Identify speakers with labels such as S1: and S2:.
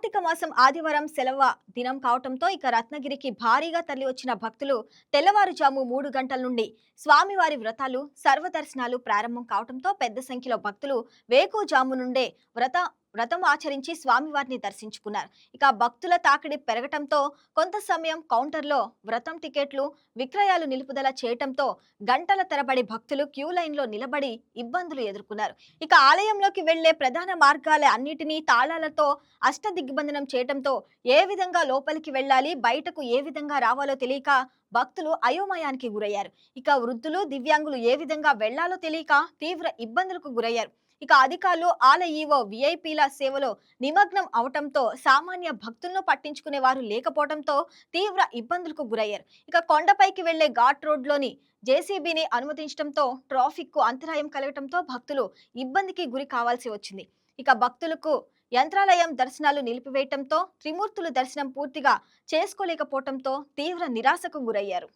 S1: కార్తీక మాసం ఆదివారం సెలవు దినం కావటంతో ఇక రత్నగిరికి భారీగా తరలివచ్చిన భక్తులు తెల్లవారుజాము 3 గంటల నుండి స్వామివారి వ్రతాలు సర్వదర్శనాలు ప్రారంభం కావటంతో పెద్ద సంఖ్యలో భక్తులు వేకువజాము నుండే వ్రతం ఆచరించి స్వామివారిని దర్శించుకున్నారు. ఇక భక్తుల తాకిడి పెరగటంతో కొంత సమయం కౌంటర్లో వ్రతం టికెట్లు విక్రయాలు నిలుపుదల చేయటంతో గంటల తరబడి భక్తులు క్యూ లైన్లో నిలబడి ఇబ్బందులు ఎదుర్కొన్నారు. ఇక ఆలయంలోకి వెళ్లే ప్రధాన మార్గాల అన్నిటినీ తాళాలతో అష్టదిగ్బంధనం చేయటంతో ఏ విధంగా లోపలికి వెళ్ళాలి, బయటకు ఏ విధంగా రావాలో తెలియక భక్తులు అయోమయానికి గురయ్యారు. ఇక వృద్ధులు, దివ్యాంగులు ఏ విధంగా వెళ్లాలో తెలియక తీవ్ర ఇబ్బందులకు గురయ్యారు. ఇక అధికారులు ఆలయ ఈవో విఐపీల సేవలో నిమగ్నం అవటంతో సామాన్య భక్తులను పట్టించుకునే వారు లేకపోవడంతో తీవ్ర ఇబ్బందులకు గురయ్యారు. ఇక కొండపైకి వెళ్లే ఘాట్ రోడ్లోని జేసీబీని అనుమతించడంతో ట్రాఫిక్ కు అంతరాయం కలగటంతో భక్తులు ఇబ్బందికి గురి కావాల్సి వచ్చింది. ఇక భక్తులకు యంత్రాలయం దర్శనాలు నిలిపివేయటంతో త్రిమూర్తులు దర్శనం పూర్తిగా చేసుకోలేకపోవటంతో తీవ్ర నిరాశకు గురయ్యారు.